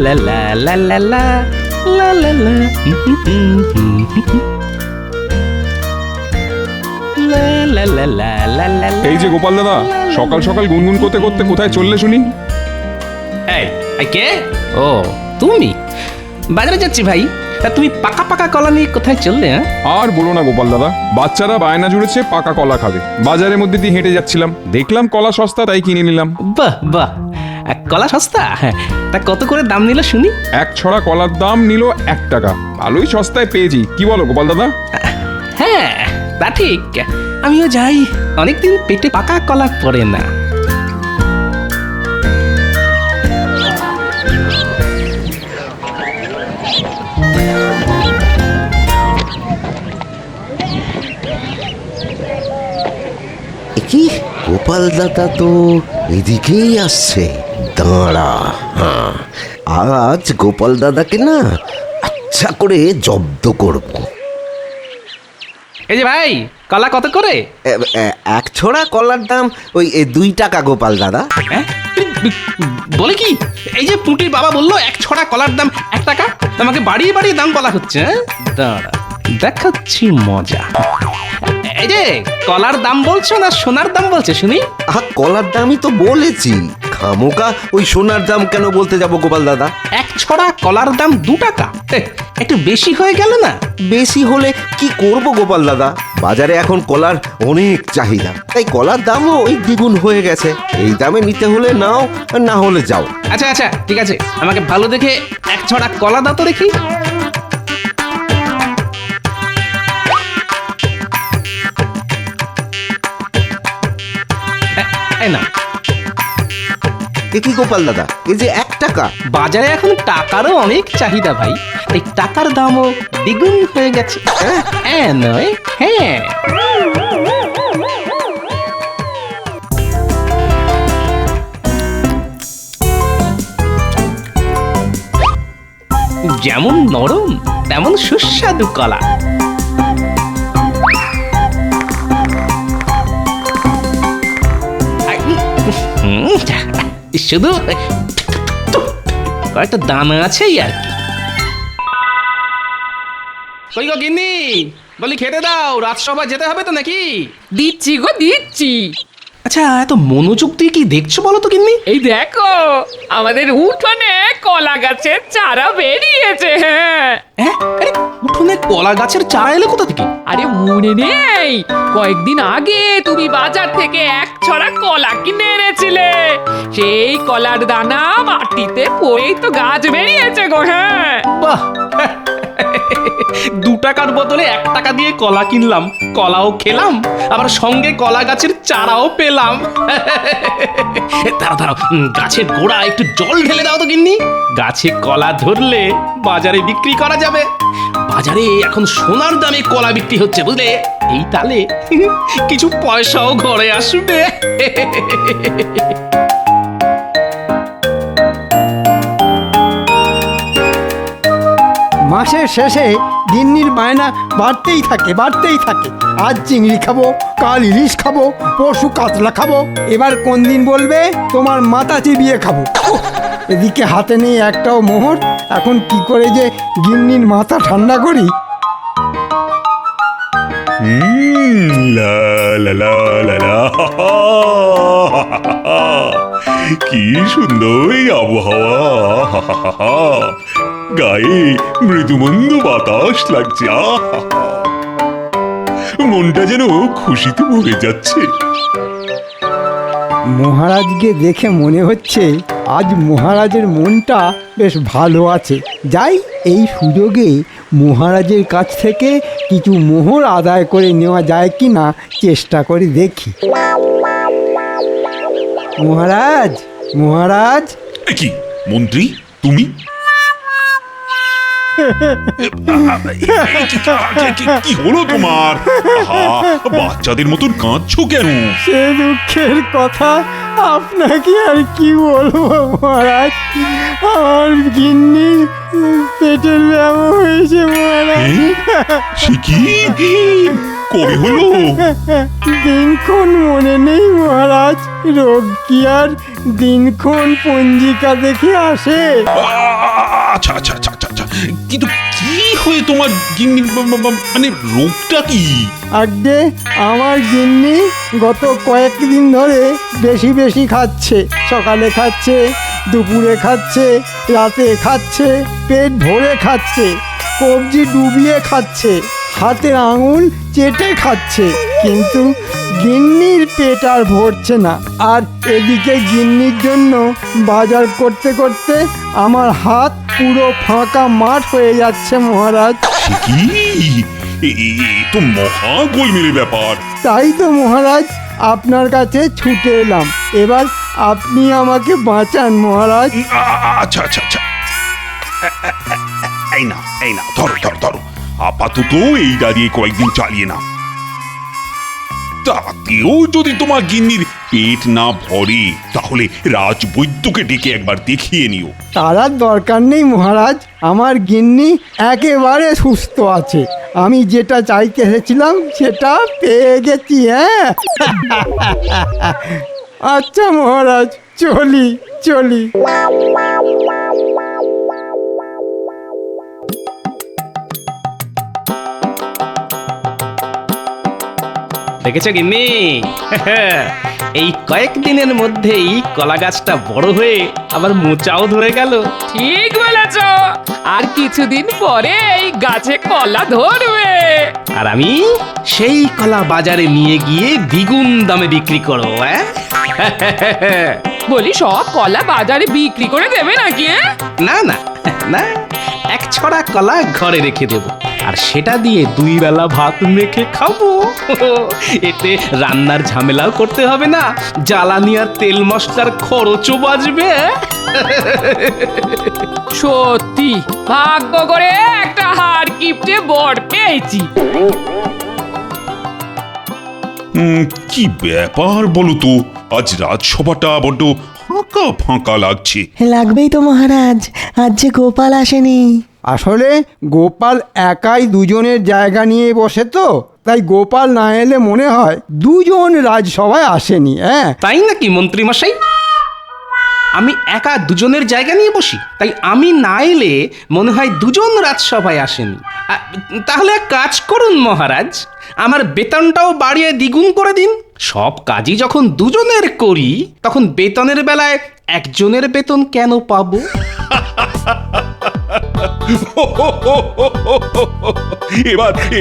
লা লা লা লা লা লা লা লা লা লা লা লা লা। এই যে গোপাল দাদা, সকাল সকাল গুনগুন করতে করতে কোথায় চললে শুনি? এই কে? ও তুমি? বাজারে যাচ্ছি ভাই। তা তুমি পাকা পাকা কলা নিয়ে কোথায় চললে? আর বলো না গোপাল দাদা, বাচ্চারা বায়না জুড়েছে পাকা কলা খাবে। বাজারের মধ্যে দিয়ে হেঁটে যাচ্ছিলাম, দেখলাম কলা সস্তা, তাই কিনে নিলাম। বাহ বাহ, কলা সস্তা? তা কত করে দাম নিল শুনি? এক ছড়া কলার দাম নিল 1 টাকা। ভালোই সস্তায় পেয়েছি, কি বলো গোপাল দাদা? হ্যাঁ তা ঠিক, আমিও যাই, অনেকদিন পেটে পাকা কলা পড়ে না। কি গোপাল দাদা তো এদিকেই আসছে। দাঁড়া, হ্যাঁ, আজ গোপাল দাদাকে না আচ্ছা করে জব্দ করব। এই যে ভাই, কলা কত করে? এক ছড়া কলার দাম ওই 2 টাকা গোপাল দাদা। বলে কি? এই যে পুঁটির বাবা বললো 1 ছড়া কলার দাম 1 টাকা, আমাকে বাড়িয়ে বাড়িয়ে দাম বলা হচ্ছে। দাঁড়া দেখাচ্ছি মজা। এই যে কলার দাম বলছো না সোনার দাম বলছে শুনি? কলার দামই তো বলেছি, খামোকা ওই সোনার দাম কেন বলতে যাব গোপাল দাদা? 1 ছড়া কলার দাম 2 টাকা, একটু বেশি হয়ে গেল না? বেশি হলে কি করব গোপাল দাদা, বাজারে এখন কলার অনেক চাহিদা, তাই কলার দামও ওই দ্বিগুণ হয়ে গেছে। এই দামে নিতে হলে নাও, না হলে যাও। আচ্ছা আচ্ছা ঠিক আছে, আমাকে ভালো দেখে 1 ছড়া কলা দাও তো দেখি। না কি গোপাল দাদা, এই যে 1 টাকা। বাজারে এখন টাকারও অনেক চাহিদা ভাই, এই টাকার দামও দ্বিগুণ হয়ে গেছে। হ্যাঁ নয়? হ্যাঁ, যেমন নরম তেমন সুস্বাদু কলা। শুধু কয়েকটা দানা আছে আর কি। কই গো গিন্নি, বলি খেতে দাও, রাজসভায় যেতে হবে তো নাকি? দিচ্ছি গো দিচ্ছি। আচ্ছা এত মনোযোগ দিয়ে কি দেখছো বলো তো গিন্নি? এই দেখো, আমাদের উঠোনে কলা গাছের চারা বেরিয়েছে। হ্যাঁ, আরে উঠোনে কলা গাছের চারা এলো কোথা থেকে? আরে মনে নেই কয়েকদিন আগে তুমি বাজার থেকে 1 ছড়া কলা কিনে এনেছিলে? সেই কলার দানা মাটিতে পড়েই তো গাছ বেরিয়েছে গো। হ্যাঁ বাহ, 2 টাকার বদলে 1 টাকা দিয়ে কলা কিনলাম, কলাও খেলাম, আবার সঙ্গে কলা গাছের চারাও পেলাম। দাঁড়াও দাঁড়াও, গাছের গোড়া একটু জল ঢেলে দাও তো গিন্নি, গাছে কলা ধরলে বাজারে বিক্রি করা যাবে। বাজারে এখন সোনার দামে কলা বিক্রি হচ্ছে বুঝলে, এই তালে কিছু পয়সাও ঘরে আসবে। মাসের শেষে গিন্নির বায়না বাড়তেই থাকে। আজ চিংড়ি খাবো, কাল ইলিশ খাবো, পরশু কাতলা খাবো, এবার কোন দিন বলবে তোমার মাথা চিবিয়ে খাবো। এদিকে হাতে নেই একটাও মোহর, এখন কি করে যে গিন্নির মাথা ঠান্ডা করি। লা লা লা লা লা। কি সুন্দর এই আবহাওয়া, গায়ে মৃদুমন্দ বাতাস লাগছে, মনটা যেন খুশিতে ভরে যাচ্ছে। মহারাজকে দেখে মনে হচ্ছে আজ মহারাজের মনটা বেশ ভালো আছে। যাই, এই সুযোগে মহারাজের কাছ থেকে কিছু মোহর আদায় করে নেওয়া যায় কি না চেষ্টা করে দেখি। মহারাজ, মহারাজ। কি মন্ত্রী তুমি? কি হলো তোমার? বাচ্চাদের মতন কাঁদছো কেন? সে দুঃখের কথা আপনাকে আর কি বলবো মহারাজ, আমার গিন্নির পেটের ব্যামো হয়েছে মহারাজ। সে কি? কবে হলো? দিনক্ষণ মনে নেই মহারাজ, রোগ কি আর দিনক্ষণ পঞ্জিকা দেখে আসে? আচ্ছা আচ্ছা আচ্ছা আচ্ছা আচ্ছা। কিন্তু কি হয়ে তোমার গিন্নির মানে রোগটা কি? আগে আমার গিন্নি গত কয়েকদিন ধরে বেশি বেশি খাচ্ছে। সকালে খাচ্ছে, দুপুরে খাচ্ছে, রাতে খাচ্ছে, পেট ভরে খাচ্ছে, কবজি ডুবিয়ে খাচ্ছে, হাতের আঙুল চেটে খাচ্ছে, কিন্তু গিন্নির পেট আর ভরছে না। আর এদিকে গিন্নির জন্য বাজার করতে করতে আমার হাত পুরো ফাঁকা মাঠ হয়ে যাচ্ছে মহারাজ। সে কি? তো মহা গোলমেলে ব্যাপার। তাই তো মহারাজ আপনার কাছে ছুটে এলাম। এবার আপনি আমাকে বাঁচান মহারাজ। আচ্ছা আচ্ছা আচ্ছা। এই না ধরো ধরো ধরো, আপাতত এইটা দিয়ে কয়েকদিন চালিয়ে না। তাতেও যদি তোমার গিন্নির পেট না ভরে তাহলে রাজবৈদ্যকে ডেকে একবার দেখিয়ে নিও। তার আর দরকার নেই মহারাজ, আমার গিন্নি একেবারে সুস্থ আছে। আমি যেটা চাইতে এসেছিলাম সেটা পেয়ে গেছি। হ্যাঁ আচ্ছা মহারাজ, চলি চলি। দেখেছো গিন্নি? এই কয়েকদিনের মধ্যেই কলা গাছটা বড় হয়ে আবার মোচাও ধরে গেল। ঠিক বলেছ, আর কিছুদিন পরে এই গাছে কলা ধরবে। আর আমি সেই কলা বাজারে নিয়ে গিয়ে দ্বিগুণ দামে বিক্রি করবো। বলি সব কলা বাজারে বিক্রি করে দেবে নাকি? না না না, এক ছড়া কলা ঘরে রেখে দেব, আর সেটা দিয়ে 2 বেলা ভাত মেখে খাবো। এতে রান্নার ঝামেলাও করতে হবে না, জ্বালানি আর তেল মশলার খরচও বাঁচবে। সত্যি ভাগ্য করে একটা হাড় কিপটে বর পেয়েছি। কি ব্যাপার বলো তো, আজ রাজসভাটা বড্ড ফাঁকা ফাঁকা লাগছে। লাগবেই তো মহারাজ, আজ যে গোপাল আসেনি। আসলে গোপাল একাই দুজনের জায়গা নিয়ে বসে তো, তাই গোপাল না এলে মনে হয় দুজন রাজসভায় আসেনি। হ্যাঁ তাই নাকি মন্ত্রী মশাই? আমি একা দুজনের জায়গা নিয়ে বসি, তাই আমি না এলে মনে হয় দুজন রাজসভায় আসেনি। তাহলে এক কাজ করুন মহারাজ, আমার বেতনটাও বাড়িয়ে দ্বিগুণ করে দিন। সব কাজই যখন দুজনের করি, তখন বেতনের বেলায় একজনের বেতন কেন পাবো?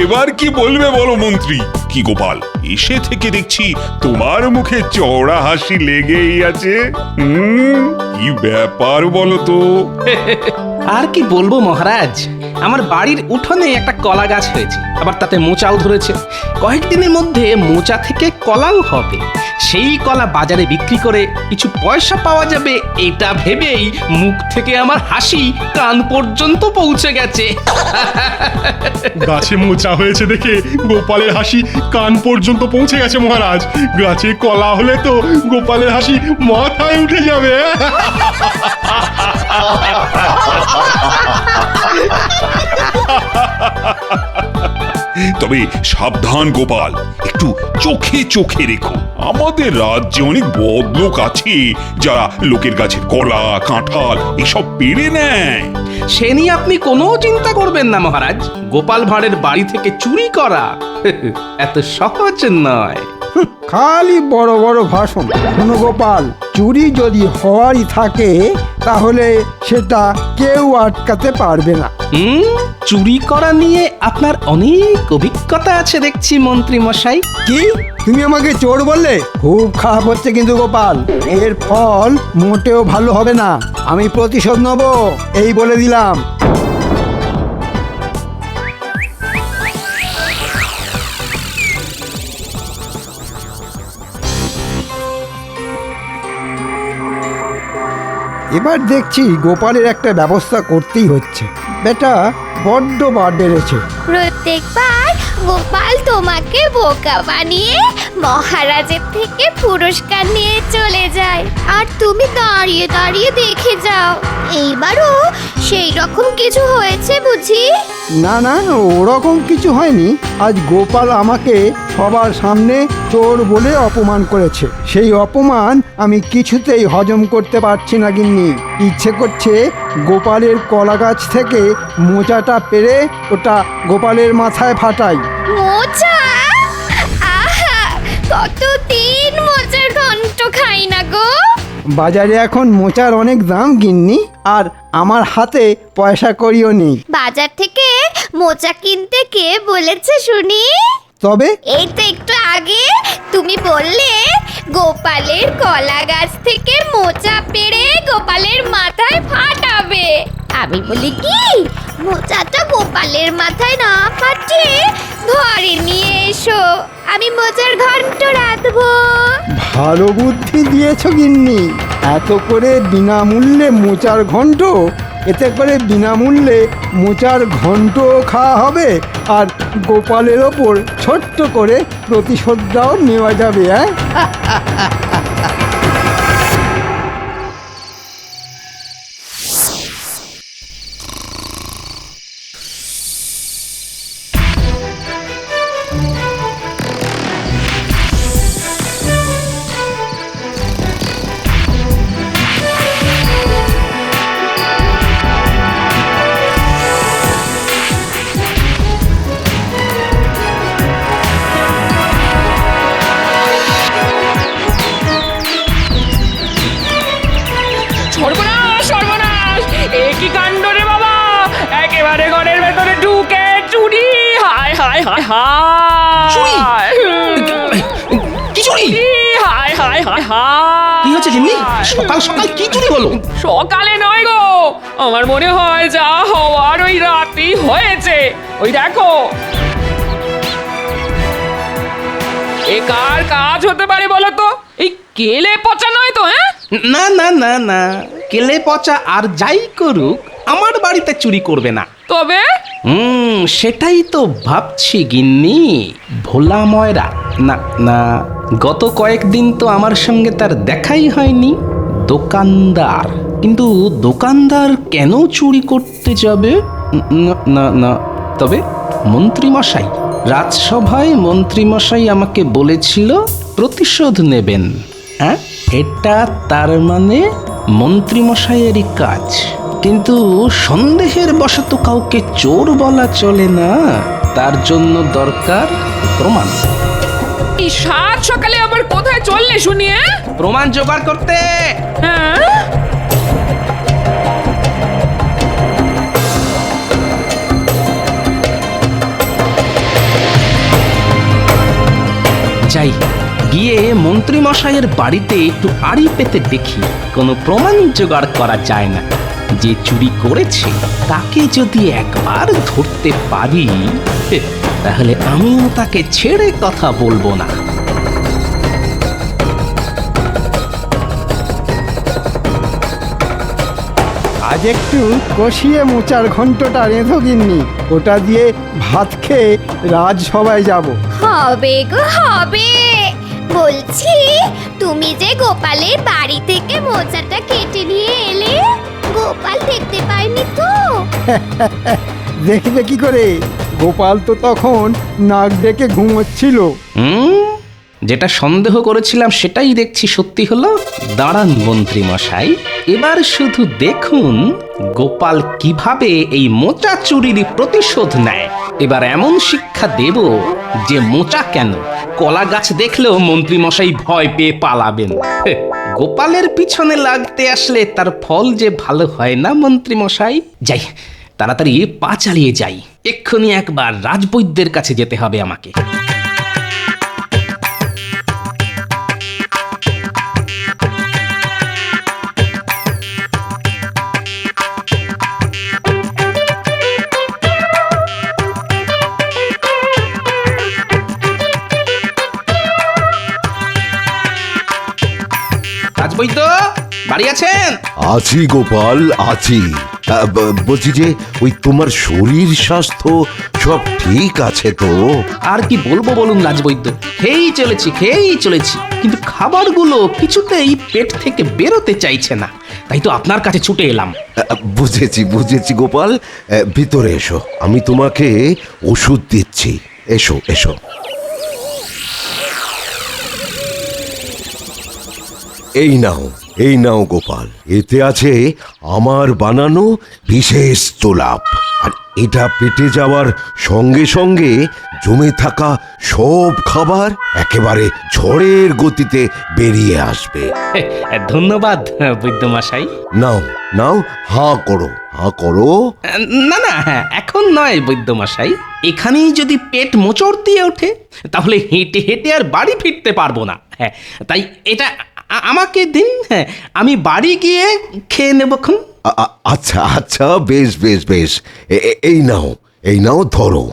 এবার কি বলবে বলো মন্ত্রী? কি গোপাল, এসে থেকে দেখছি তোমার মুখে চওড়া হাসি লেগেই আছে। কি ব্যাপার বলো তো? আর কি বলবো মহারাজ, আমার বাড়ির উঠোনে একটা কলা গাছ হয়েছে, আবার তাতে মোচাও ধরেছে। কয়েকদিনের মধ্যে মোচা থেকে কলাও হবে। সেই কলা বাজারে বিক্রি করে কিছু পয়সা পাওয়া যাবে, এটা ভেবেই মুখ থেকে আমার হাসি কান পর্যন্ত পৌঁছে গেছে। গাছে মোচা হয়েছে দেখে গোপালের হাসি কান পর্যন্ত পৌঁছে গেছে মহারাজ। গাছে কলা হলে তো গোপালের হাসি মাথায় উঠে যাবে। তবে সাবধান গোপাল, একটু চোখে চোখে রেখো। আমাদের রাজ্যে অনেক বদলোক আছে যারা লোকের গাছের কলা কাঁঠাল এসব পেড়ে নেয়। সে নিয়ে আপনি কোনো চিন্তা করবেন না মহারাজ। গোপাল ভাঁড়ের বাড়ি থেকে চুরি করা এত সহজ নয়। খালি বড় বড় ভাষণ। শোনো গোপাল, চুরি যদি হওয়ারই থাকে তাহলে সেটা কেউ আটকাতে পারবে না। চুরি করা নিয়ে আপনার অনেক অভিজ্ঞতা আছে দেখছি মন্ত্রী মশাই। কি তুমি আমাকে চোর বললে? খুব খারাপ হচ্ছে কিন্তু গোপাল, এর ফল মোটেও ভালো হবে না। আমি প্রতিশোধ নেব, এই বলে দিলাম। এবার দেখছি গোপালের একটা ব্যবস্থা করতেই হচ্ছে। বেটা বড্ড বার বেড়েছে। প্রত্যেকবার গোপাল তোমাকে বোকা বানিয়ে মহারাজের থেকে পুরস্কার নিয়ে চলে যায় আর তুমি দাঁড়িয়ে দাঁড়িয়ে দেখে যাও। এইবারও সেই রকম কিছু হয়েছে বুঝি? না না, ওরকম কিছু হয়নি। আজ গোপাল আমাকে সবার সামনে চোর বলে অপমান করেছে। সেই অপমান আমি কিছুতেই হজম করতে পারছি না গিন্নি। ইচ্ছে করছে গোপালের কলা গাছ থেকে মোচাটা পেরে ওটা গোপালের মাথায় ফাটাই। মোচা? আহা, কতদিন মোচার ঘন্ট খাই না গো। বাজারে এখন মোচার অনেক দাম গিন্নি, আর আমার হাতে পয়সা কড়িও নেই। বাজার থেকে মোচা কিনতে কে বলেছে শুনি? তবে এই তো একটু আগে তুমি বললে গোপালের কলা গাছ থেকে মোচা পেড়ে গোপালের মাথায় ফাটাবে। আমি বলি কি, মোচাটা গোপালের মাথায় না ফাটিয়ে ঘরে নিয়ে এসো, আমি মোচার ঘন্ট রাঁধবো। ভালো বুদ্ধি দিয়েছ গিন্নি। এত করে বিনামূল্যে মোচার ঘন্ট, এতে করে বিনামূল্যে মোচার ঘন্ট খাওয়া হবে, আর গোপালের ওপর ছোট্ট করে প্রতিশোধটাও নেওয়া যাবে। হ্যাঁ, সর্বনাশ সর্বনাশ, এ কি কাণ্ড রে বাবা! একেবারে ঘরের ভেতরে ঢুকে চুরি! হায় হায় হায় চুরি? হায়! কি চুরি? হায় হায় হায় হায়! কি হচ্ছে গিন্নি? সকাল সকাল কি চুরি হলো? সকালে নয় গো, আমার মনে হয় যা হওয়ার ওই রাতেই হয়েছে। ওই দেখো, এ কার কাজ হতে পারে বলো তো? এই কেলে পচা নয় তো? হ্যাঁ, না না না না, কেলে পচা আর যাই করুক আমার বাড়িতে চুরি করবে না। তবে সেটাই তো ভাবছি গিন্নি। ভোলা ময়রা না না, গত কয়েকদিন তো আমার সঙ্গে তার দেখাই হয়নি। দোকানদার, কিন্তু দোকানদার কেন চুরি করতে যাবে? না না না, তবে মন্ত্রীমশাই, রাজসভায় মন্ত্রীমশাই আমাকে বলেছিল প্রতিশোধ নেবেন। হ্যাঁ, এটা তার মানে মন্ত্রীমশাইয়েরই কাজ। কিন্তু সন্দেহের বশত কাউকে চোর বলা চলে না, তার জন্য দরকার প্রমাণ। এই সাত সকালে আবার কোথায় চললে শুনিয়ে? প্রমাণ জোগাড় করতে। হ্যাঁ, যাই, গিয়ে মন্ত্রী মশাইয়ের বাড়িতে একটু আড়ি পেতে দেখি কোনো প্রমাণ জোগাড় করা যায় না। যে চুরি করেছে তাকে যদি একবার ধরতে পারি, তাহলে আমিও তাকে ছেড়ে কথা বলবো না। আজ একটু কষিয়ে মোচার ঘন্টটা রেঁধো গিন্নি, ওটা দিয়ে ভাত খেয়ে রাজসভায় যাব। হবে গো হবে। বলছি, তুমি যে গোপালের বাড়ি থেকে মোচাটা কেটে নিয়ে এলে, গোপাল দেখতে পায়নি তো? দেখবে কি করে? গোপাল তো তখন নাক ডেকে ঘুমোচ্ছিল। যেটা সন্দেহ করেছিলাম সেটাই দেখছি সত্যি হলো। দাঁড়ান মন্ত্রী মশাই, এবার শুধু দেখুন গোপাল কিভাবে এই মোচা চুরির প্রতিশোধ নেয়। এবার এমন শিক্ষা দেব যে মোচা কেন, কলা গাছ দেখলেও মন্ত্রী মশাই ভয় পেয়ে পালাবেন। গোপালের পিছনে লাগতে আসলে তার ফল যে ভালো হয় না মন্ত্রী মশাই। যাই, তাড়াতাড়ি পা চালিয়ে যাই, এক্ষুনি একবার রাজবৈদ্যের কাছে যেতে হবে আমাকে। রাজবৈদ্য বাড়ি আছেন? আছি গোপাল, আছি। বলছি যে ওই তোমার শরীর স্বাস্থ্য সব ঠিক আছে তো? আর কি বলবো বলুন রাজবৈদ্য, খেয়েই চলেছি কিন্তু খাবারগুলো কিছুতেই পেট থেকে বেরোতে চাইছে না, তাই তো আপনার কাছে ছুটে এলাম। বুঝেছি গোপাল, ভিতরে এসো, আমি তোমাকে ওষুধ দিচ্ছি। এসো এসো। এই নাও গোপাল, এতে আছে আমার বানানো বিশেষ তোলাপ, আর এটা পেটে যাওয়ার সঙ্গে সঙ্গে জমে থাকা সব খাবার একেবারে ঝড়ের গতিতে বেরিয়ে আসবে। ধন্যবাদ বৈদ্যমশাই। নাও নাও, হাঁ করো। না এখন নয় বৈদ্যমশাই, এখানেই যদি পেট মোচড় দিয়ে ওঠে তাহলে হেঁটে হেঁটে আর বাড়ি ফিরতে পারবো না। হ্যাঁ, তাই এটা আমাকে দিন, হ্যাঁ আমি বাড়ি গিয়ে খেয়ে নেবক্ষণ। আচ্ছা, বেশ। এই নাও ধরো।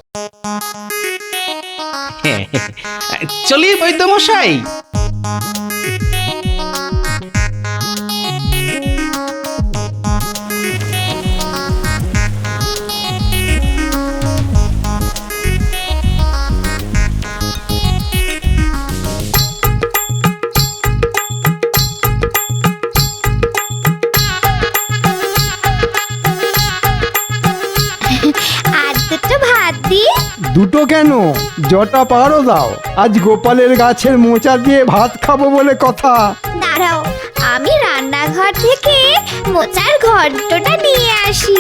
চলি বৈদ্যমশাই। আর দুটো ভাত দি। দুটো কেন, জটা পারো দাও। আজ গোপালের গাছের মোচা দিয়ে ভাত খাবো বলে কথা। দাঁড়াও, আমি রান্নাঘর থেকে মোচার ঘন্টটা নিয়ে আসি।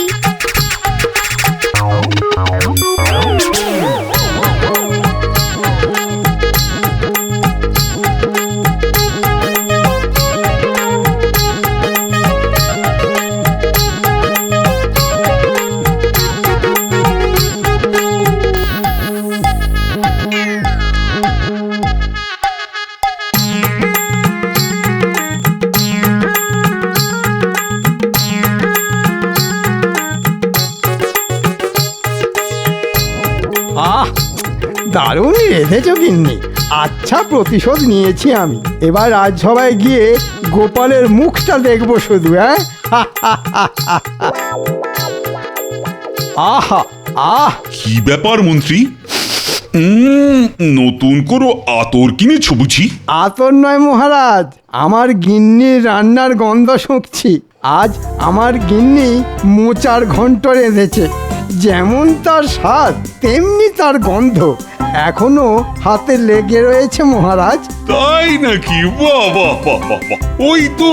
আহ, দারুণ রেঁধেছ গিন্নি। আচ্ছা, প্রতিশোধ নিয়েছি আমি। এবার রাজসভায় গিয়ে গোপালের মুখটা দেখবো শুধু। হ্যাঁ, আহ কি ব্যাপার মন্ত্রী? নতুন কোনো আতর কিনেছ বুঝি? আতর নয় মহারাজ, আমার গিন্নির রান্নার গন্ধ শুঁকছি। আজ আমার গিন্নি মোচার ঘন্ট রেঁধেছে। যেমন তার স্বাদ তেমনি তার গন্ধ এখনো হাতে লেগে রয়েছে মহারাজ। তাই নাকি? বাহ, ওই তো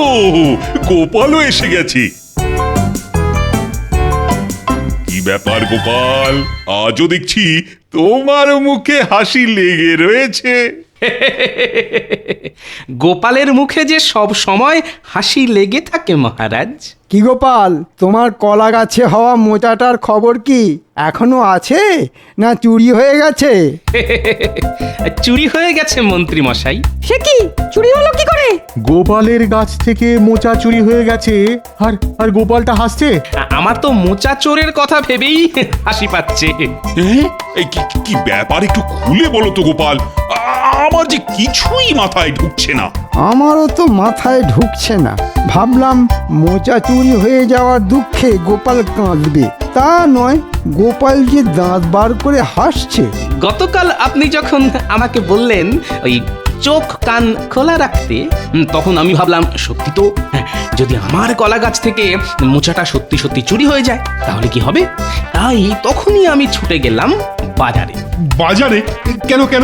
গোপালও এসে গেছে। কি ব্যাপার গোপাল, আজও দেখছি তোমার মুখে হাসি লেগে রয়েছে। গোপালের মুখে যে সব সময় হাসি লেগে থাকে মহারাজ। কি গোপাল, তোমার কলা গাছে হওয়া মোচাটার খবর কি? এখনো আছে না চুরি হয়ে গেছে? চুরি হয়ে গেছে মন্ত্রী মশাই। সে কি, চুরি হলো কি করে? গোপালের গাছ থেকে মোচা চুরি হয়ে গেছে, আর গোপালটা হাসছে। আমার তো মোচা চোরের কথা ভেবেই হাসি পাচ্ছে। এই কি ব্যাপার, একটু খুলে বলো তো গোপাল, আমার যে কিছুই মাথায় ঢুকছে না। আমারও তো মাথায় ঢুকছে না। ভাবলাম মোচা চুরি হয়ে যাওয়ার দুঃখে গোপাল কাঁদবে, তা নয়, গোপাল যে দাঁত বার করে হাসছে। গতকাল আপনি যখন আমাকে বললেন ওই চোখ কান খোলা রাখতে, তখন আমি ভাবলাম সত্যি তো, যদি আমার কলা গাছ থেকে মোচাটা সত্যি সত্যি চুরি হয়ে যায় তাহলে কি হবে। তাই তখনই আমি ছুটে গেলাম বাজারে। বাজারে? কেন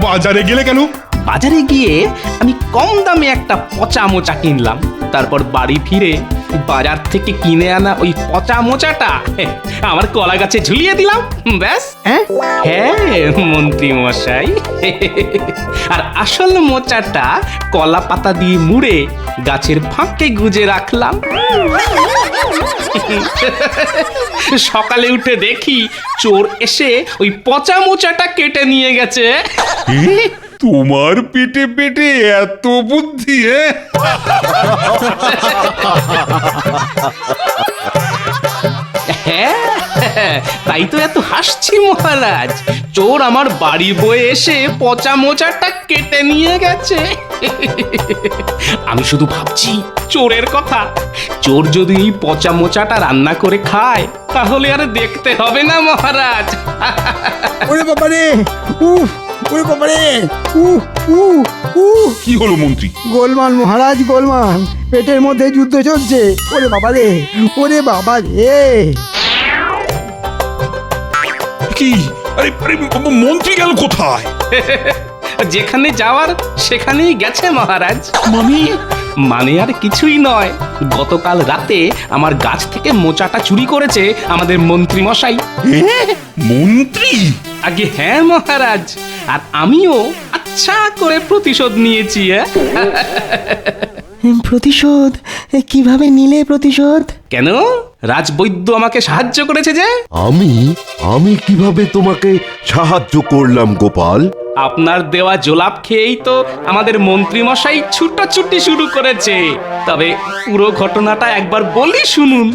বাজারে গেলে কেন? বাজারে গিয়ে আমি কম দামে একটা পচা মোচা কিনলাম। তারপর বাড়ি ফিরে বাজার থেকে কিনে আনা ওই পচা মোচাটা আমার কলা গাছে ঝুলিয়ে দিলাম। ব্যাস। হ্যাঁ মন্ত্রী মশাই, আর আসল মোচাটা কলা পাতা দিয়ে মুড়ে গাছের ফাঁকে গুজে রাখলাম। সকালে উঠে দেখি চোর এসে ওই পচা মোচাটা কেটে নিয়ে গেছে। তোমার পেটে পেটে এত বুদ্ধি? হ্যাঁ, তাই তো এত হাসছি মহারাজ। চোর আমার বাড়ি বয়ে এসে পচা মোচাটা কেটে নিয়ে গেছে। আমি শুধু ভাবছি চোরের কথা। চোর যদি এই পচা মোচাটা রান্না করে খায় তাহলে আর দেখতে হবে না মহারাজ। ওরে বাবা রে, উফ, ওরে বাবা রে, উফ, উফ, উফ। কি হলো মন্ত্রী? গোলমাল মহারাজ, গোলমাল, পেটের মধ্যে যুদ্ধ চলছে। ওরে বাবা রে, ওরে বাবা রে। কি? আরে আরে মন্ত্রী গেল কোথায়? যেখানে যাওয়ার সেখানেই গেছে মহারাজ। মানে আর কিছুই নয়, গতকাল রাতে আমার গাছ থেকে মোচাটা চুরি করেছে আমাদের মন্ত্রী মশাই। মন্ত্রী? আগে হ্যাঁ মহারাজ, আর আমিও আচ্ছা করে প্রতিশোধ নিয়েছি। প্রতিশোধ? কিভাবে নিলে প্রতিশোধ? কেন, রাজবৈদ্য আমাকে সাহায্য করেছে যে। আমি কিভাবে তোমাকে সাহায্য করলাম গোপাল? আপনার দেওয়া জোলাপ খেয়েই তো আমাদের মন্ত্রী মশাই ছুটোছুটি শুরু করেছে। তবে পুরো ঘটনাটা একবার বলি শুনুন।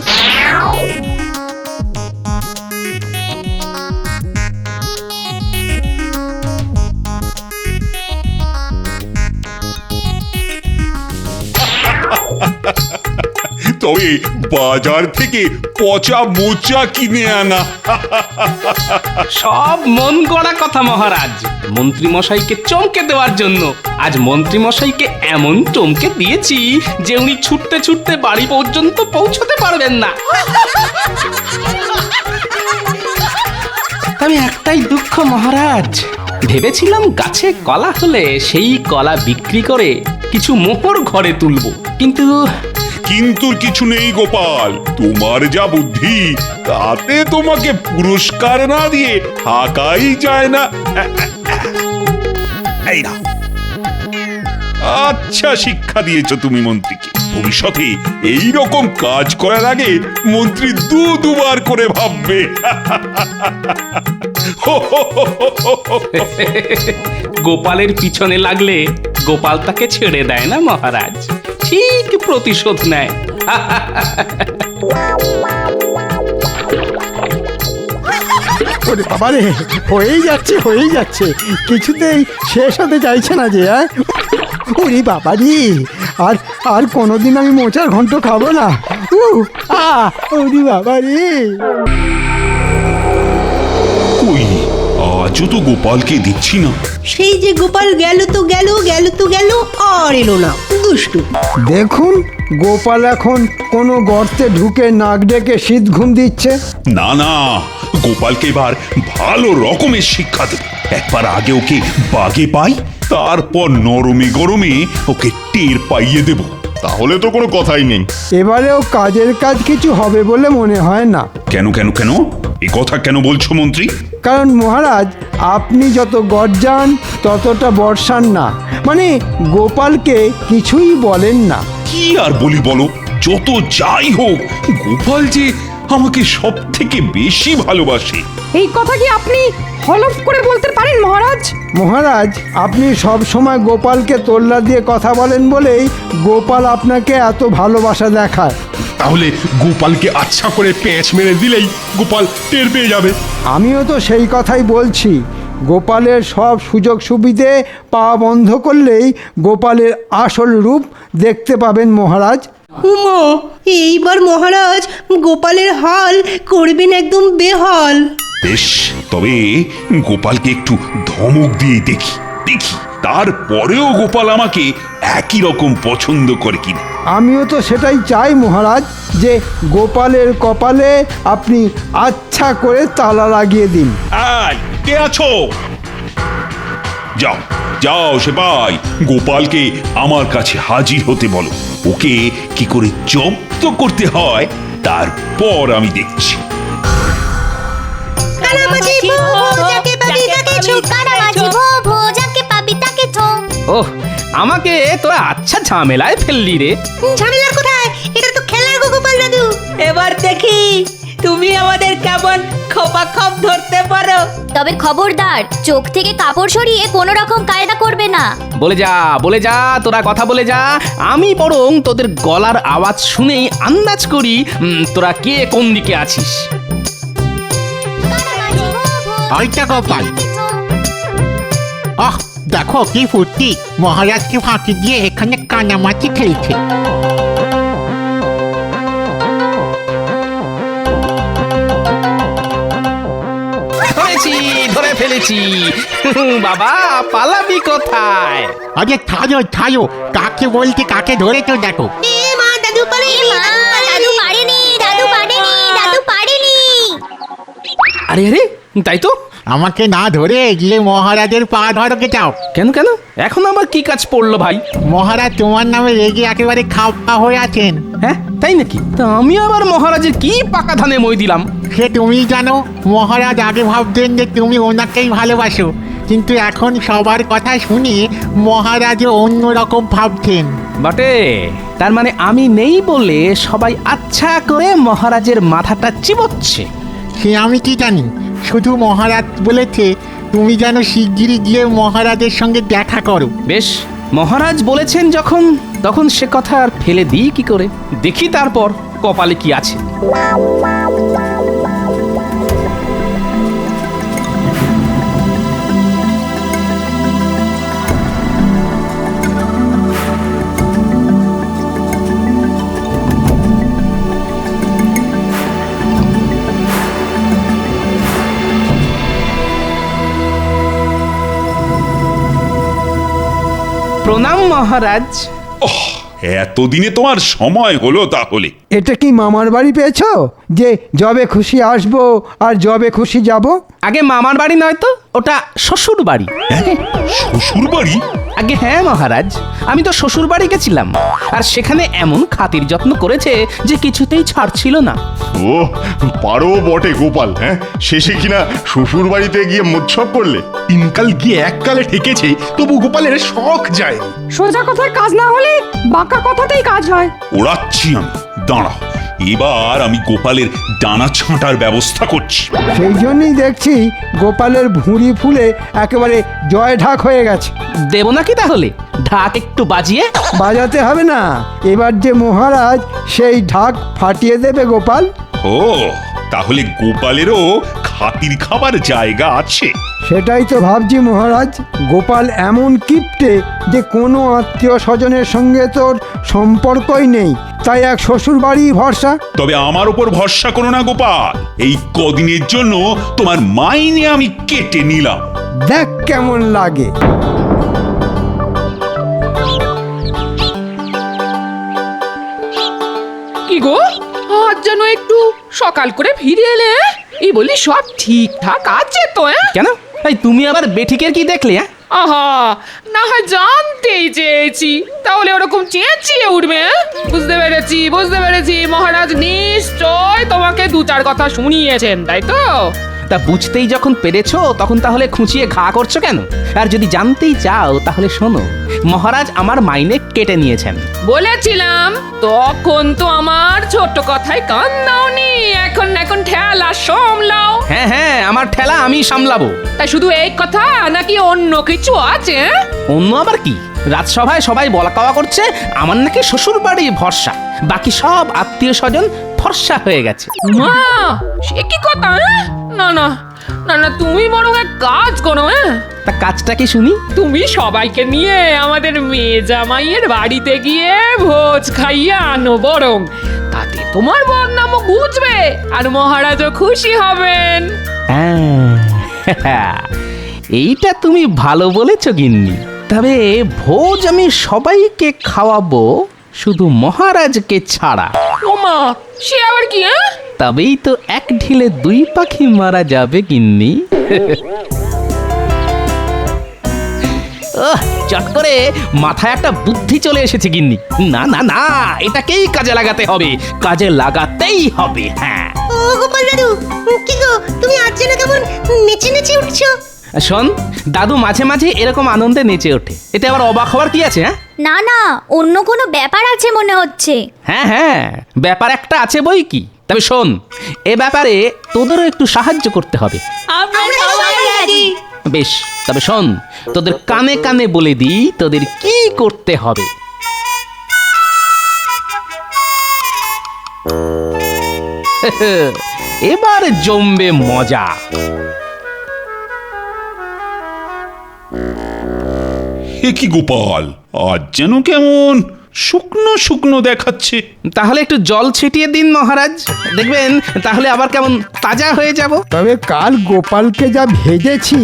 তবে বাজার থেকে পচা মোচা কিনে আনা। সব মন গড়া কথা মহারাজ, মন্ত্রী মশাইকে চমকে দেওয়ার জন্য। আজ মন্ত্রী মশাইকে এমন চমকে দিয়েছি যে উনি ছুটতে ছুটতে বাড়ি পর্যন্ত পৌঁছতে পারবেন না। তবে একটাই দুঃখ মহারাজ, ভেবেছিলাম গাছে কলা হলে সেই কলা বিক্রি করে কিছু মোহর ঘরে তুলব, কিন্তু কিন্তু কিছু নেই গোপাল, তোমার যা বুদ্ধি তাতে তোমাকে পুরস্কার না দিয়ে থাকাই যায় না। এই না, আচ্ছা শিক্ষা দিয়েছো তুমি মন্ত্রীকে। ভবিষ্যতে এই রকম কাজ করার আগে মন্ত্রী দুবার করে ভাববে। গোপালের পিছনে লাগলে গোপাল তাকে ছেড়ে দেয় না মহারাজ, ঠিক প্রতিশোধ নেয়। ওরে বাবা রে, হয়েই যাচ্ছে, কিছুতেই শেষ হতে চাইছে না যে। ওরে বাবা রে, আর কোনোদিন আমি মোচার ঘন্ট খাবো না। ওরে বাবা রে। কই, আজও তো গোপালকে দিচ্ছি না। সেই যে গোপাল গেল তো গেল, আর এলো না, দুষ্টু। দেখুন, গোপাল এখন কোনো গর্তে ঢুকে নাক ডেকে শীত ঘুম দিচ্ছে। না, গোপালকে এবার ভালো রকমের শিক্ষা দেব। একবার আগে ওকে বাগে পাই, তারপর নরমে গরমে ওকে টের পাইয়ে দেব। তাহলে তো কোনো কথাই নেই। এবারেও কাজের কাজ কিছু হবে বলে মনে হয় না। কেন এ কথা কেন বলছো মন্ত্রী? কারণ মহারাজ, আপনি যত গর্জান ততটা বর্ষান না। মানে গোপালকে কিছুই বলেন না। কি আর বলি বলো, যত যাই হোক গোপাল যে আমাকে সব থেকে বেশি ভালোবাসে। এই কথা কি আপনি হলফ করে বলতে পারেন মহারাজ? মহারাজ, আপনি সব সময় গোপালকে তোল্লা দিয়ে কথা বলেন বলেই গোপাল আপনাকে এত ভালোবাসা দেখায়। তাহলে গোপালকে আচ্ছা করে পেঁচ মেরে দিলেই গোপাল টের পেয়ে যাবে। আমিও তো সেই কথাই বলছি। গোপালের সব সুযোগ সুবিধে পাওয়া বন্ধ করলেই গোপালের আসল রূপ দেখতে পাবেন মহারাজ। উমা, এইবার মহারাজ গোপালের হাল করবেন একদম বেহাল। বেশ, তবে গোপালকে একটু ধমক দিয়ে দেখি তারপরেও গোপাল আমাকে একই রকম পছন্দ করে কিনা। আমিও তো সেটাই চাই মহারাজ, যে গোপালের কপালে আপনি আচ্ছা করে তালা লাগিয়ে দিন। কে আছো? যাও সেপাই, গোপালকে আমার কাছে হাজির হতে বলো। ওকে কি করে জব্দ করতে হয় তারপর আমি দেখছি। ওহ, আমাকে তোরা আচ্ছা ঝামেলায় ফেললি রে। ঝামেলা কোথায়? এটা তো খেলার গো গোপাল দাদু। এবার দেখি তুমি আমাদের কেমন খোপাখপ ধরতে পারো। তবে খবরদার, চোখ থেকে কাপড় সরিয়ে কোনো রকম কায়দা করবে না। বলে যা, তোরা কথা বলে যা। আমি বরং তোদের গলার আওয়াজ শুনেই আন্দাজ করি তোরা কে কোন দিকে আছিস। ওইটা গোপাল। আহ, দেখো কি ফুর্তি, মহারাজকে ফাঁকি দিয়ে এখানে কানামাছি খেলছে। ধরেছি, ধরে ফেলেছি। বাবা, পালাবি কোথায়? আরে ছাড়ো ছাড়ো, কাকে বলতে কাকে ধরেছো দেখো। দাদু পারেনি, দাদু পারেনি। আরে আরে, তাই তো। আমাকে না ধরে গিয়ে মহারাজের পা ধরকে যাও। কেন কেন? এখন আবার কি কাজ পড়লো ভাই? মহারাজ তোমার নামে রেগে একেবারে খাওয়া হয়ে আছেন। হ্যাঁ, তাই নাকি? তা আমি আবার মহারাজের কি পাকা ধানে মই দিলাম? সে তুমি জানো, মহারাজ আগে ভাবতেন যে তুমি ওনাকেই ভালোবাসো, কিন্তু এখন সবার কথা শুনে মহারাজও অন্যরকম ভাবছেন। বটে, তার মানে আমি নেই বলে সবাই আচ্ছা করে মহারাজের মাথাটা চিবোচ্ছে। সে আমি কি জানি, শুধু মহারাজ বলেছে তুমি যেন শিগগিরই গিয়ে মহারাজের সঙ্গে দেখা করো। বেশ, মহারাজ বলেছেন যখন, তখন সে কথা আর ফেলে দিই কি করে? দেখি তারপর কপালে কি আছে। প্রণাম মহারাজ। এতদিনে তোমার সময় হলো তাহলে? এটা কি মামার বাড়ি পেয়েছো যে যবে খুশি আসবো আর যবে খুশি যাব? আগে মামার বাড়ি নয় তো, ওটা শ্বশুর বাড়ি। শ্বশুর বাড়ি? আগে হ্যাঁ মহারাজ, আমি তো শ্বশুর বাড়ি গেছিলাম, আর সেখানে এমন খাতির যত্ন করেছে যে কিছুতেই ছাড়ছিল না। ও, পারো বটে গোপাল। হ্যাঁ, শেষে কিনা শ্বশুর বাড়িতে গিয়ে মোৎসব করলে। তিনকাল গিয়ে এককালে ঠেকেছে, তবু গোপালের শখ যায়। সোজা কথায় কাজ না হলে বাঁকা কথাতেই কাজ হয়। ওড়াচ্ছি আমি, দাঁড়াও। এবার আমি গোপালের ডানা ছাঁটার ব্যবস্থা করছি। সেই জন্যই দেখছি গোপালের ভুঁড়ি ফুলে একেবারে জয় ঢাক হয়ে গেছে। দেব নাকি তাহলে ঢাক একটু বাজিয়ে? বাজাতে হবে না, এবার যে মহারাজ সেই ঢাক ফাটিয়ে দেবে গোপাল। ও, তাহলে গোপালেরও খাতির খাবার জায়গা আছে। সেটাই তো ভাবছি মহারাজ, গোপাল এমন কিপ্টে যে কোনো আত্মীয় স্বজনের সঙ্গে তোর সম্পর্কই নেই, তাই এক শ্বশুর বাড়ি ভরসা। তবে আমার উপর ভরসা করো না গোপাল, এই কদিনের জন্য তোমার মাইনে আমি কেটে নিলাম। দেখ কেমন লাগে। কি গো, আজ যেন একটু সকাল করে ফিরে এলে? এই বলি সব ঠিকঠাক আছে তো? কেন? এই তুমি আবার বেঠিকের কি দেখলে? আহা, না হয় জানতেই চেয়েছি, তাহলে ওরকম চেঁচিয়ে উঠবে? বুঝতে পেরেছি, মহারাজ নিশ্চয় তোমাকে দু চার কথা শুনিয়েছেন, তাই তো? তা বুঝতেই যখন পেরেছো, তখন তাহলে খুঁচিয়ে ঘা করছো কেন? আর যদি জানতেই চাও তাহলে শোনো, মহারাজ আমার মাইনে কেটে নিয়েছেন। বলেছিলাম তখন তো আমার ছোট কথায় কান দাওনি। এখন ঠেলা সামলাও। হ্যাঁ হ্যাঁ, আমার ঠেলা আমি সামলাবো। তাই শুধু এই কথা নাকি অন্য কিছু আছে? অন্য আবার কি? রাজসভায় সবাই বলা কওয়া করছে আমার নাকি শ্বশুর বাড়ি ভরসা, বাকি সব আত্মীয় স্বজন ফর্সা হয়ে গেছে। মা, সে কি কথা? না না না না, তুমি বরং এক কাজ করো। তা কাজটা কি শুনি? তুমি সবাইকে নিয়ে আমাদের মেয়ে জামাইয়ের বাড়িতে গিয়ে ভোজ খাইয়ে আনো বরং, তাতে তোমার বদনামও ঘুচবে আর মহারাজও খুশি হবেন। হ্যাঁ, এইটা তুমি ভালো বলেছ গিন্নি। তবে ভোজ আমি সবাইকে খাওয়াবো, শুধু মহারাজকে ছাড়া। ওমা, সে আবার কি? তবেই তো এক ঢিলে দুই পাখি মারা যাবে গিন্নি। চট করে মাথায় একটা বুদ্ধি চলে এসেছে গিন্নি। না না না, এটাকেই কাজে লাগাতে হবে, কাজে লাগাতেই হবে। হ্যাঁ। ও গোপাল দাদু, কি গো তুমি আজ যেন কেমন নেচে নেচে উঠছো? শোন, দাদু মাঝে মাঝে এরকম আনন্দে নেচে ওঠে, এতে আবার অবাক হওয়ার কি আছে? হ্যাঁ, না না, অন্য কোনো ব্যাপার আছে মনে হচ্ছে। হ্যাঁ হ্যাঁ, ব্যাপার একটা আছে বই কি। তবে শোন, এ ব্যাপারে তোদেরও একটু সাহায্য করতে হবে। বেশ, তবে শোন, তোদের কানে কানে বলে দিই তোদের কি করতে হবে। এবার জমবে মজা। এ কি গোপাল, আজ যেন কেমন শুকনো শুকনো দেখাচ্ছে। তাহলে একটু জল ছিটিয়ে দিন মহারাজ, দেখবেন তাহলে আবার কেমন তাজা হয়ে যাব। তবে কাল গোপালকে যা ভেজেছি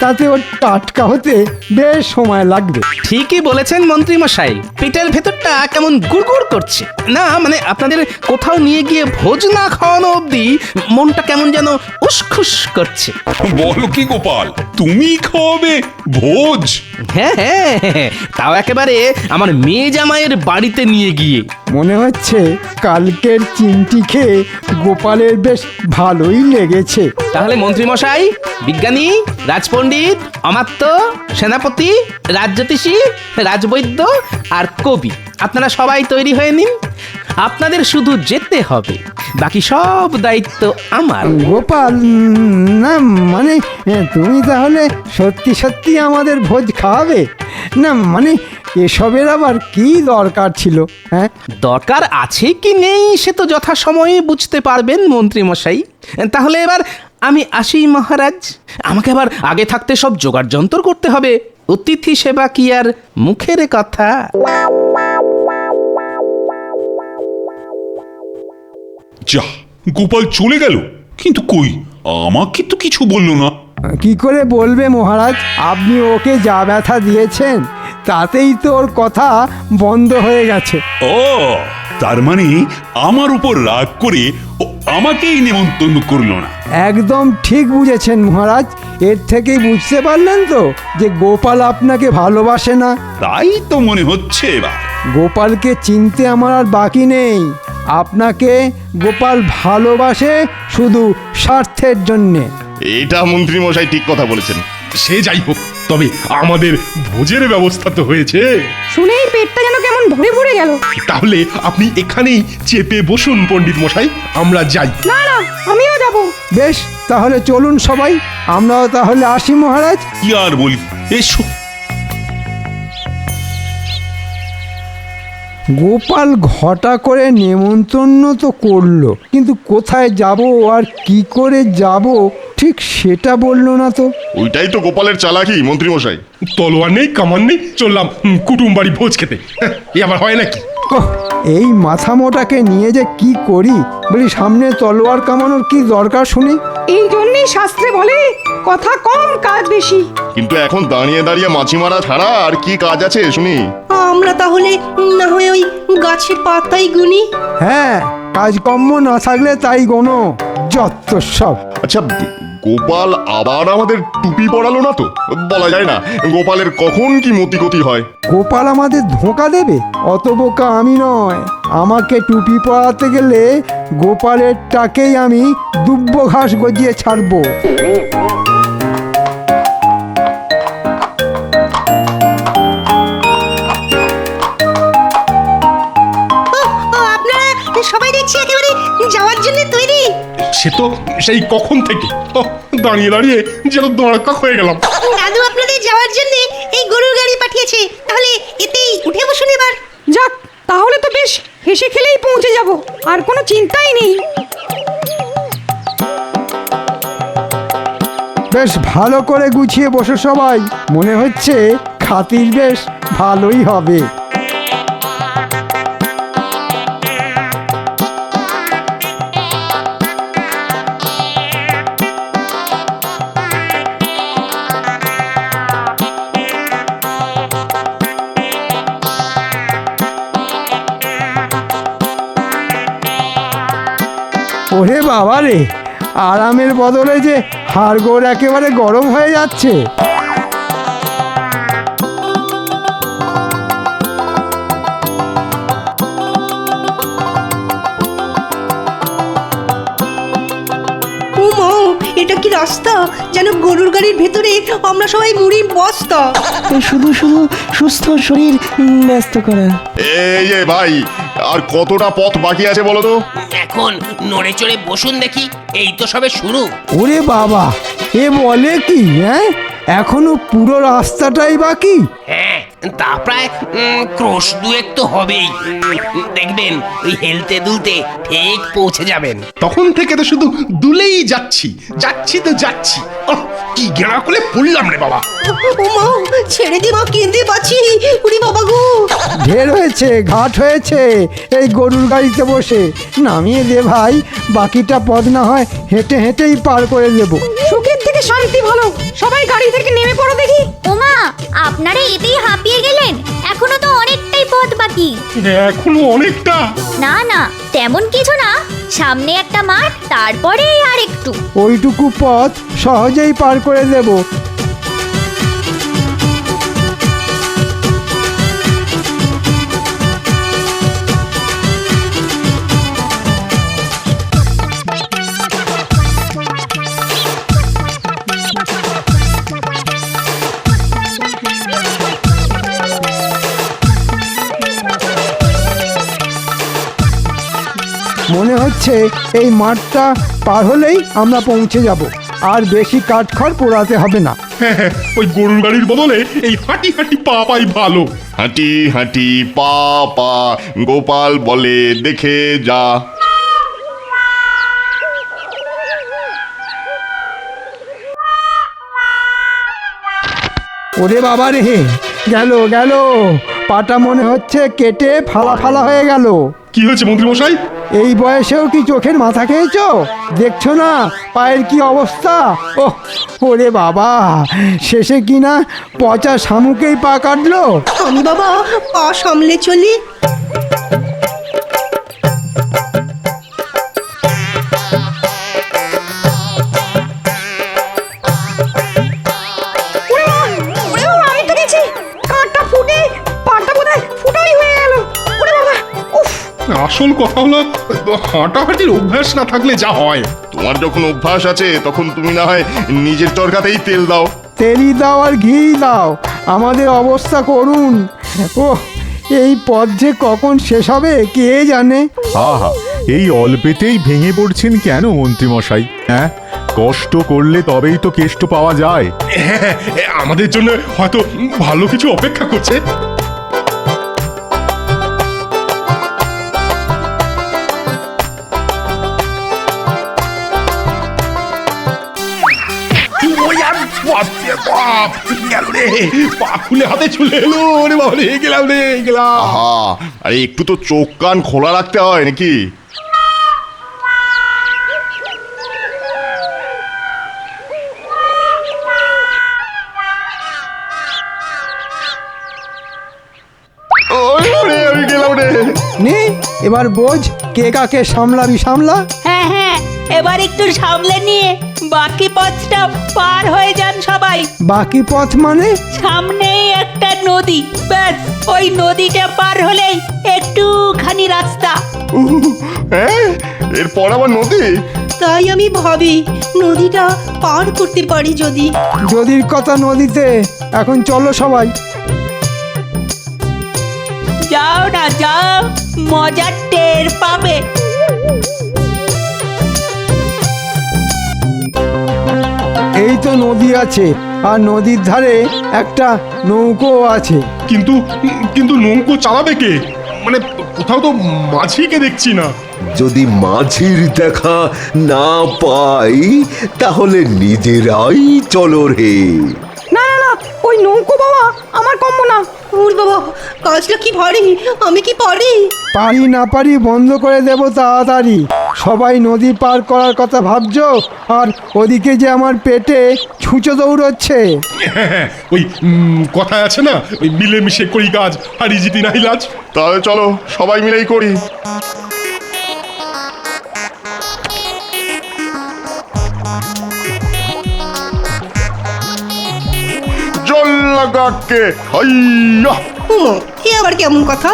তাতে ওর টাটকা হতে বেশ সময় লাগবে। ঠিকই বলেছেন মন্ত্রী মশাই, পেটের ভেতরটা কেমন গুড়গুড় করছে। না মানে আপনাদের কোথাও নিয়ে গিয়ে ভোজ না খাওয়ানো অবধি মনটা কেমন যেন উসখুস করছে। বলো কি গোপাল, তুমি খাওয়াবে ভোজ? হ্যাঁ হ্যাঁ, তাও একেবারে আমার মেয়ে জামাইয়ের বাড়িতে নিয়ে গিয়ে। মনে হচ্ছে কালকের চিমটি খেয়ে গোপালের বেশ ভালোই লেগেছে। তাহলে মন্ত্রী মশাই, বিজ্ঞানী, রাজপণ্ডিত, অমাত্য, সেনাপতি, রাজজ্যোতিষী, রাজবৈদ্য আর কবি, আপনারা সবাই তৈরি হয়ে নিন। আপনাদের শুধু যেতে হবে, বাকি সব দায়িত্ব আমার। গোপাল, না মানে তুমি তাহলে সত্যি সত্যি আমাদের ভোজ খাওয়াবে? না মানে এসবের আবার কি দরকার ছিল? হ্যাঁ, দরকার আছে কি নেই সে তো যথাসময়ে বুঝতে পারবেন মন্ত্রী মশাই। তাহলে এবার আমি আসি মহারাজ, আমাকে আবার আগে থাকতে সব জোগাড় যন্ত্র করতে হবে। অতিথি সেবা কি আর মুখের কথা? যা, গোপাল চলে গেল, কিন্তু কই আমাকে তো কিছু বললো না। কি করে বলবে মহারাজ? আপনি ওকে যা ব্যথা দিয়েছেন তাতেই তো ওর কথা বন্ধ হয়ে গেছে। ও, তার মানে আমার উপর রাগ করে ও আমাকেই নেমন্তন্ন করলো না। একদম ঠিক বুঝেছেন মহারাজ। এর থেকেই বুঝতে পারলেন তো যে গোপাল আপনাকে ভালোবাসে না। তাই তো মনে হচ্ছে এবার। গোপালকে চিনতে আমার আর বাকি নেই। আপনাকে গোপাল ভালোবাসে শুধু স্বার্থের জন্যে। এটা মন্ত্রী মশাই ঠিক কথা বলেছেন। সে যাই হোক, তবে আমাদের ভোজের ব্যবস্থা তো হয়েছে। শুনেই পেটটা যেন কেমন ভরে ভরে গেল। তাহলে আপনি এখানেই চেপে বসুন পণ্ডিত মশাই, আমরা যাই। না না, আমিও যাব। বেশ, তাহলে চলুন সবাই, আমরাও তাহলে আসি মহারাজ। কি আর বলি, এসো। গোপাল ঘটা করে নেমন্তন্ন তো করলো, কিন্তু কোথায় যাব আর কি করে যাব ঠিক সেটা বললো না তো। ওইটাই তো গোপালের চালাকি মন্ত্রী মশাই। তলোয়ার নেই, কামান নেই, চললাম কুটুম বাড়ি ভোজ খেতে। এ আবার হয় নাকি? ওহ, এই মাথা মোটাকে নিয়ে যে কি করি, বলি সামনে তলোয়ার কামানোর কি দরকার শুনি? এই জন্যই শাস্ত্রে বলে কথা কম কাজ বেশি। কিন্তু এখন দাঁড়িয়ে দাঁড়িয়ে মাছি মারা ছাড়া আর কি কাজ আছে শুনি? আমরা তাহলে না হয় ওই গাছের পাতাই গুনি। হ্যাঁ, কাজকর্ম না থাকলে তাই গোনো, যত সব। আচ্ছা, গোপাল আবার আমাদের টুপি পড়ালো না তো? বলা যায় না গোপালের কখন কি মতিগতি হয়। গোপাল আমাদের ধোঁকা দেবে? অত বোকা আমি নয়। আমাকে টুপি পরাতে গেলে গোপালের টাকেই আমি দুব্ব ঘাস গজিয়ে ছাড়বো। আপনারা সবাই দেখছি একেবারে যাওয়ার জন্য তৈরি। সে তো সেই কখন থেকে দাঁড়িয়ে দাঁড়িয়ে যেন দড়কা হয়ে গেলাম। দাদু আপনাদের যাওয়ার জন্য এই গরুর গাড়ি পাঠিয়েছে, তাহলে এতেই উঠে বসুন এবার। যাক, তাহলে তো বেশ হেসে খেলেই পৌঁছে যাব, আর কোনো চিন্তাই নেই। বেশ ভালো করে গুছিয়ে বসে সবাই, মনে হচ্ছে খাতির বেশ ভালোই হবে। ওরে বাবা রে, আরামের বদলে যে হাড়গোড় একেবারে গরম হয়ে যাচ্ছে। এটা কি রাস্তা? যেন গরুর গাড়ির ভেতরে আমরা সবাই মুড়ির বস্তা। শুধু শুধু সুস্থ শরীর ব্যস্ত করা। এই যে ভাই, আর কতটা পথ বাকি আছে বলো তো? এখন নড়ে চড়ে বসুন দেখি, এই তো সবে শুরু। ওরে বাবা, এ বলে কি? হ্যাঁ, এখনো পুরো রাস্তাটাই বাকি? হ্যাঁ, তা প্রায় ক্রোশ দুয়েক তো হবেই। দেখবেন ওই হেলতে দুলতে ঠিক পৌঁছে যাবেন। তখন থেকে তো শুধু দুলেই যাচ্ছি যাচ্ছি তো যাচ্ছি। ওহ, কি গেঁড়া করে পড়লাম রে বাবা। ওমা ছেড়ে দি মা, কিনতে পাচ্ছি উড়ি বাবা গো। ঢের হয়েছে, ঘাট হয়েছে, এই গরুর গাড়িতে বসে নামিয়ে দে ভাই, বাকিটা পথ না হয় হেঁটে হেঁটেই পার করে দেবো। সুখের থেকে শান্তি ভালো, সবাই গাড়ি থেকে নেমে পড়ো দেখি। ওমা আপনারা এতেই হাঁপিয়ে গেলেন? এখনো তো অনেকটাই পথ বাকি। এখনো অনেকটা? না না, তেমন কিছু না, সামনে একটা মাঠ, তারপরে আর একটু। ওইটুকু পথ সহজেই পার করে দেবো। মনে হচ্ছে এই মাঠটা পার হলেই আমরা পৌঁছে যাব, আর বেশি কাঠখড় পোড়াতে হবে না। হ্যাঁ, ওই গরুর গাড়ির বদলে এই হাঁটি হাঁটি পা পাই ভালো। হাঁটি হাঁটি পা পা গোপাল বলে দেখে যা। ওরে বাবা রে, গেল গেল, পাটা মনে হচ্ছে কেটে ফালা ফালা হয়ে গেল। কি হয়েছে মন্ত্রী মশাই? এই বয়সেও কি চোখের মাথা খেয়েছো? দেখছো না পায়ের কি অবস্থা? ওহ, ওরে বাবা, শেষে কিনা পচা শামুকেই পা কাটলো। আমি বাবা পা সামলে চলি। আমি তো গেছি, কাঁটটা ফুটে পাটা বোধহয় ফুটাই হয়ে গেল। ওরে বাবা, উফ। আসল কথা হলো হাঁটাহাঁটির অভ্যাস না থাকলে যা হয়। তোমার যখন অভ্যাস আছে তখন তুমি না হয় নিজের তরকাতেই তেল দাও। তেলি দাও আর ঘি দাও, আমাদের অবস্থা করুন। ওহ, এই পথ যে কখন শেষ হবে কে জানে। আহা, এই অল্পেতেই ভেঙে পড়ছেন কেন মন্ত্রীমশাই? হ্যাঁ, কষ্ট করলে তবেই তো কেষ্ট পাওয়া যায়। হ্যাঁ, আমাদের জন্য হয়তো ভালো কিছু অপেক্ষা করছে। বাপ গেল রে, পা খুলে হাতে চলে এলো রে বাবা রে, গেলাম রে গেলাম। আহা, আরে একটু তো চোখ কান খোলা রাখতে হয় নাকি? আমি গেলাম রে। নে এবার বোঝ কে কাকে সামলাবি সামলা। হ্যাঁ হ্যাঁ, এবার একটু সামলে নিয়ে বাকি পথটা পার হয়ে যান সবাই। বাকি পথ মানে? সামনেই একটা নদী, ব্যাস ওই নদীটা পার হলেই একটুখানি রাস্তা। হ্যাঁ, এরপর আবার নদী? তাই আমি ভাবি নদীটা পার করতে পারি যদি। যদির কথা নদীতে। এখন চলো সবাই। যাও না যাও, মজার টের পাবে। এই তো নদী আছে, আর নদীর ধারে একটা নৌকো আছে। কিন্তু কিন্তু নৌকো চালাবে কে? মানে কোথাও তো মাঝিকে দেখছি না। যদি মাঝির দেখা না পাই তাহলে নিজেরাই চলো রে। না না না, ওই নৌকো বাবা আমার কম্ম না। ওর বাবা, কাজটা কি ভারী, আমি কি পারি? পারি না পারি বন্ধ করে দেব তাড়াতাড়ি। সবাই নদী পার করার কথা ভাবছো, আর ওদিকে যে আমার পেটে ছুঁচো দৌড়চ্ছে। হ্যাঁ, ওই কথায় আছে না, ওই মিলেমিশে করি কাজ, হারি জিতি নাহি লাজ। তাহলে চলো সবাই মিলেই করি। জল লাগাকে হাইয়া। এ আবার কেমন কথা?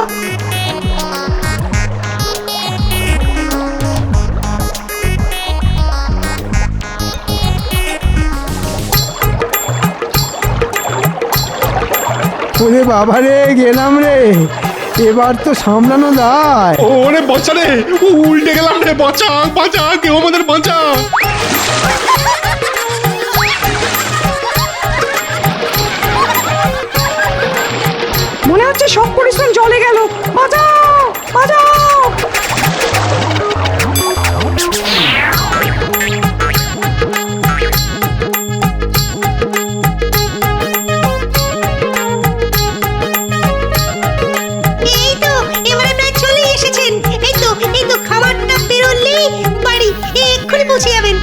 ওরে বাবা রে, গেলাম রে, এবার তো সামলানো দায়। ওরে বাঁচা রে, উল্টে গেলাম রে, বাঁচা বাঁচা, কেউ আমাদের বাঁচা। হচ্ছে সব পরিশ্রম জলে গেল। বাঁচাও বাঁচাও। এই তো এবারে প্রায় চলে এসেছেন। এই তো খাবারটা বেরোলেই বাড়ি এক্ষুনি পৌঁছে যাবেন।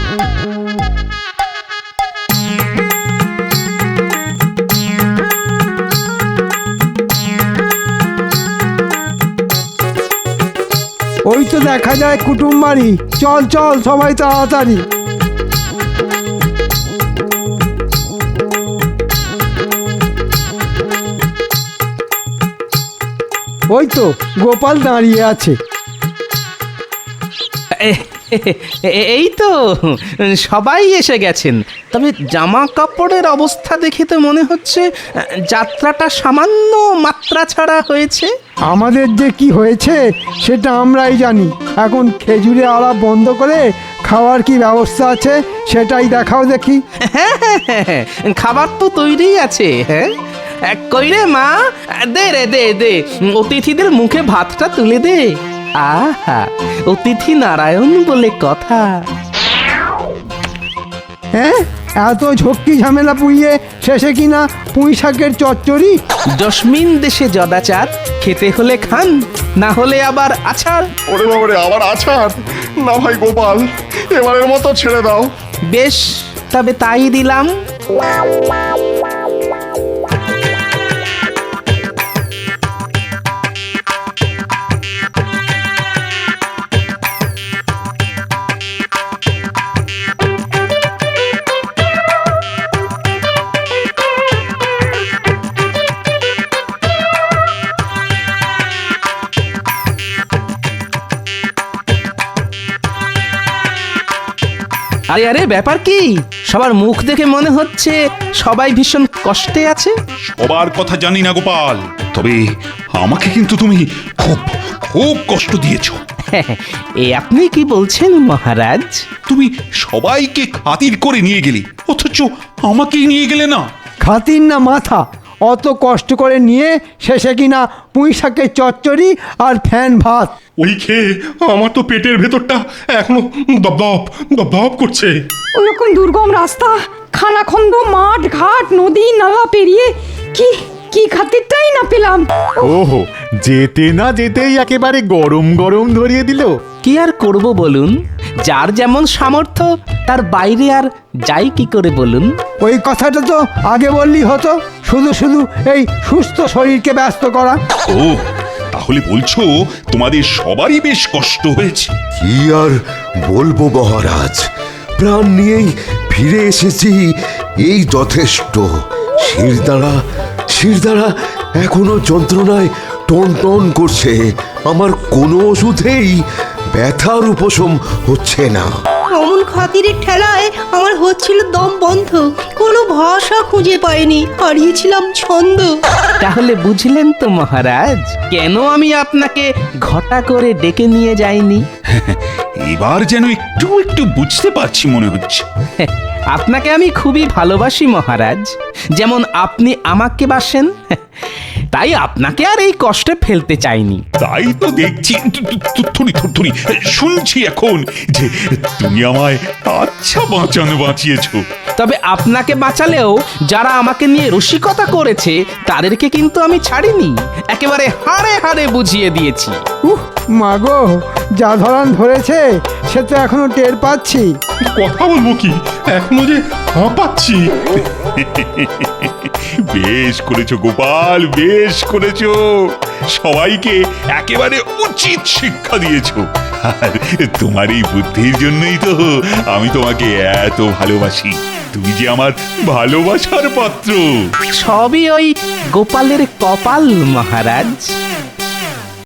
ওই তো দেখা যায় কুটুম বাড়ি। চল চল সবাই তাড়াতাড়ি। ওই তো গোপাল দাঁড়িয়ে আছে। এই তো সবাই এসে গেছেন। তবে জামা কাপড়ের অবস্থা দেখে তো মনে হচ্ছে যাত্রাটা সামান্য মাত্রা ছাড়া হয়েছে। আমাদের যে কি হয়েছে সেটা আমরাই জানি। এখন খেজুরে আড়া বন্ধ করে খাওয়ার কি ব্যবস্থা আছে সেটাই দেখাও দেখি। হ্যাঁ, খাবার তো তৈরি আছে। হ্যাঁ, কই রে মা, দে রে দে, অতিথিদের মুখে ভাতটা তুলে দে। আহা, অতিথি নারায়ণ বলে কথা। হ্যাঁ, এত ঝক্কি ঝামেলা পুড়িয়ে শেষে কিনা পুঁই শাকের চচ্চড়ি। জসমিন দেশে জদাচার, খেতে হলে খান, না হলে আবার আছাড়। ওরে বাবারে, আবার আছাড়? না ভাই গোপাল, এবারের মতো ছেড়ে দাও। বেশ, তবে তাই দিলাম। আরে আরে, ব্যাপার কি? সবার মুখ দেখে মনে হচ্ছে সবাই ভীষণ কষ্টে আছে। সবার কথা জানি না গোপাল, তবে আমাকে কিন্তু তুমি খুব খুব কষ্ট দিয়েছো। এ আপনি কি বলছেন মহারাজ? তুমি সবাইকে খাতির করে নিয়ে গেলে, অথচ আমাকেই নিয়ে গেলে না। খাতির না মাথা, অত কষ্ট করে নিয়ে শেষে কিনা পুঁই শাকের চচ্চড়ি আর ফ্যান ভাত। ওই খেয়ে আমার তো পেটের ভেতরটা এখনো দপদপ দপদপ করছে। ওরকম দুর্গম রাস্তা, খানাখন্দ, মাঠ ঘাট, নদী নালা পেরিয়ে কি কি খাতিরটাই না পেলাম। ওহো, যেতে না যেতেই একেবারে গরম গরম ধরিয়ে দিল। কি আর করব বলুন, যার যেমন সামর্থ্য তার বাইরে আর যাই কি করে বলুন। ওই কথাটা তো আগে বললি হতো, শুধু শুধু এই সুস্থ শরীরকে ব্যস্ত করা। ও, তাহলে বলছো তোমাদের সবারই বেশ কষ্ট হয়েছে? কি আর বলবো মহারাজ, প্রাণ নিয়েই ফিরে এসেছি, এই যথেষ্ট। শিরদাঁড়া এখনো যন্ত্রণায় টন টন করছে। আমার কোনো ওষুধেই ব্যথার উপশম হচ্ছে না। অমন খাতিরের ঠেলায় আমার হচ্ছিল দম বন্ধ, কোনো ভাষা খুঁজে পাইনি, হারিয়েছিলাম ছন্দ। তাহলে বুঝলেন তো মহারাজ, কেন আমি আপনাকে ঘটা করে ডেকে নিয়ে যাইনি। এবার যেন একটু একটু বুঝতে পারছি মনে হচ্ছে। আপনাকে আমি খুবই ভালোবাসি মহারাজ, যেমন আপনি আমাকে বাসেন। তাই আপনাকে আর এই কষ্টে ফেলতে চাইনি। তাই তো দেখছি, থুড়ি শুনছি এখন যে তুমি আমায় আচ্ছা বাঁচিয়েছো। তবে আপনাকে বাঁচালেও যারা আমাকে নিয়ে রসিকতা করেছে তাদেরকে কিন্তু আমি ছাড়িনি, একেবারে হাড়ে হাড়ে বুঝিয়ে দিয়েছি। মাগো, যা ধরান ধরেছে সে তো এখনো টের পাচ্ছি। কথা বলবো কি, এখনো যে হাঁপাচ্ছি। বেশ করেছো গোপাল, বেশ করেছো। সবাইকে একেবারে উচিত শিক্ষা দিয়েছো। আর তোমার এই বুদ্ধির জন্যই তো আমি তোমাকে এত ভালোবাসি। তুমি যে আমার ভালোবাসার পাত্র। সবই ওই গোপালের কপাল মহারাজ।